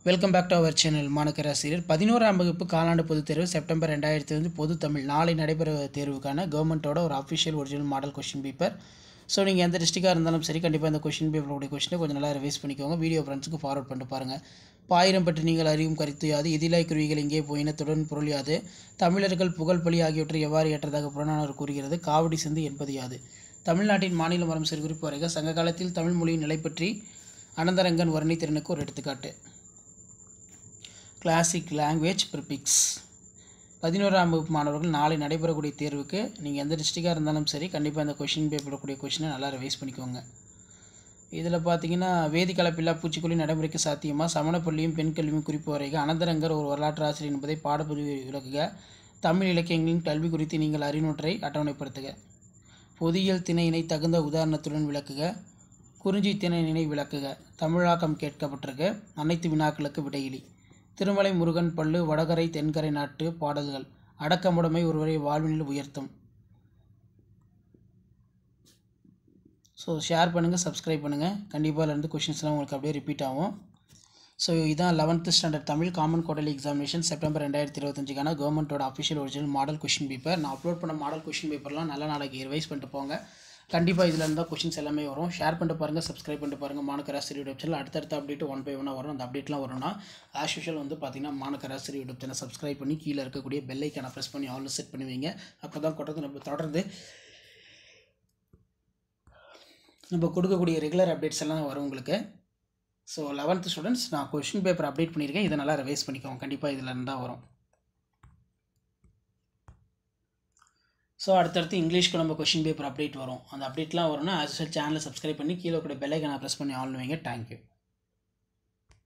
Welcome back to our channel மாணக்கராசிரியர் 11ஆம் வகுப்பு காலாண்டு பொதுத் தேர்வு செப்டம்பர் 2005 பொது தமிழ் நாளை நடைபெற தேர்வுக்கான கவர்மெண்ட்டோட ஒரு official original model question paper. So நீங்கள் எந்த டிஸ்ட்ரிக்டாக இருந்தாலும் சரி கண்டிப்பாக இந்த கொஷின் பேப்பருடைய கொஷினை கொஞ்சம் நல்லா ரிவைஸ் பண்ணிக்கோங்க. வீடியோ ஃப்ரெண்ட்ஸுக்கு ஃபார்வர்ட் பண்ணிட்டு பாருங்கள். பாயிரம் பற்றி நீங்கள் அறியும் கருத்து யாது, எதிலாய் குருவிகள் இங்கே போயினத்துடன் பொருள் யாது, தமிழர்கள் புகழ் பலி ஆகியவற்றை எவ்வாறு ஏற்றதாக புறநானூறு கூறுகிறது, காவடி சிந்து என்பது யாது, தமிழ்நாட்டின் மாநில மரம் சிறு குறிப்பு வரைக, சங்க காலத்தில் தமிழ் மொழியின் நிலை பற்றி அனந்தரங்கன் வர்ணனை திறனுக்கு ஒரு எடுத்துக்காட்டு. Classic language ப்ரிபிக்ஸ். 11ஆம் வகுப்பு மாணவர்கள் நாளை நடைபெறக்கூடிய தேர்வுக்கு நீங்கள் எந்த டிஸ்ட்ரிக்டாக இருந்தாலும் சரி கண்டிப்பாக இந்த கொஷின் பேப்பரக்கூடிய கொஷினை நல்லா ரிவைஸ் பண்ணிக்கோங்க. இதில் பார்த்தீங்கன்னா வேதி கலப்பில்லா பூச்சிக்கொல்லி நடைமுறைக்கு சாத்தியமாக, சமணப்பள்ளியும் பெண் கல்வியும் குறிப்பு வரைக, அனந்தரங்கர் ஒரு வரலாற்று ஆசிரியர் என்பதை பாடப்பதிவு விளக்குக, தமிழ் இலக்கியங்களின் கல்வி குறித்து நீங்கள் அறிநூற்றை அட்டவணைப்படுத்துக, பொதியியல் திணையினை தகுந்த உதாரணத்துடன் விளக்குக, குறிஞ்சி திணையினை விளக்குக, தமிழாக்கம் கேட்கப்பட்டிருக்க, அனைத்து வினாக்களுக்கு விடையிலி, திருமலை முருகன் பள்ளு வடகரை தென்கரை நாட்டு பாடல்கள், அடக்கமுடைமை ஒருவரை வாழ்வினில் உயர்த்தும். ஸோ ஷேர் பண்ணுங்கள், சப்ஸ்கிரைப் பண்ணுங்கள். கண்டிப்பாக இருந்து கொஷின்ஸ்லாம் உங்களுக்கு அப்படியே ரிப்பீட் ஆகும். ஸோ இதான் 11th standard Tamil common quarterly examination September 2025க்கான கவர்மெண்ட்டோட official original model question paper. நான் அப்லோட் பண்ண மாடல் கொஷின் பேப்பர்லாம் நல்ல நாளைக்கு ரிவைஸ் பண்ணிட்டு போங்க. கண்டிப்பாக இதில் இருந்தால் கொஷின்ஸ் எல்லாமே வரும். ஷேர் பண்ணிட்டு பாருங்கள், சப்ஸ்கிரைப் பண்ணிட்டு பாருங்கள். மாணக்கராசிரியர் யூடியூப் சேனல் அடுத்தடுத்த அப்டேட் 1 by 1 வரும். அந்த அப்டேட்லாம் வரும்னா ஆஸ் யூஷுவல் பார்த்தீங்கன்னா மாணக்கராசிரியர் யூடியூப் சேனல் சப்ஸ்கிரைப் பண்ணி கீழே இருக்கக்கூடிய பெல் ஐக்கானை ப்ரெஸ் பண்ணி ஆல் செட் பண்ணுவீங்க. அப்போ தான் நம்ம கொடுக்கக்கூடிய ரெகுலர் அப்டேட்ஸ் எல்லாம் வரும் உங்களுக்கு. ஸோ 11th ஸ்டூடெண்ட்ஸ் நான் கொஷின் பேப்பர் அப்டேட் பண்ணியிருக்கேன். இதை நல்லா ரிவைஸ் பண்ணிக்கோங்க. கண்டிப்பாக இதில் இருந்தால் வரும். ஸோ அடுத்தடுத்து இங்கிலீஷ்க்கு நம்ம கொஷின் பேப்பர் அப்டேட் வரும். அந்த அப்டேட்லாம் வரும்னா ஆஸ் யூஷுவல் சேனலை சப்ஸ்கிரைப் பண்ணி கீழே கூட பெல் ஐக்கானை ப்ரெஸ் பண்ணி ஆல் வைங்க. தேங்க்யூ.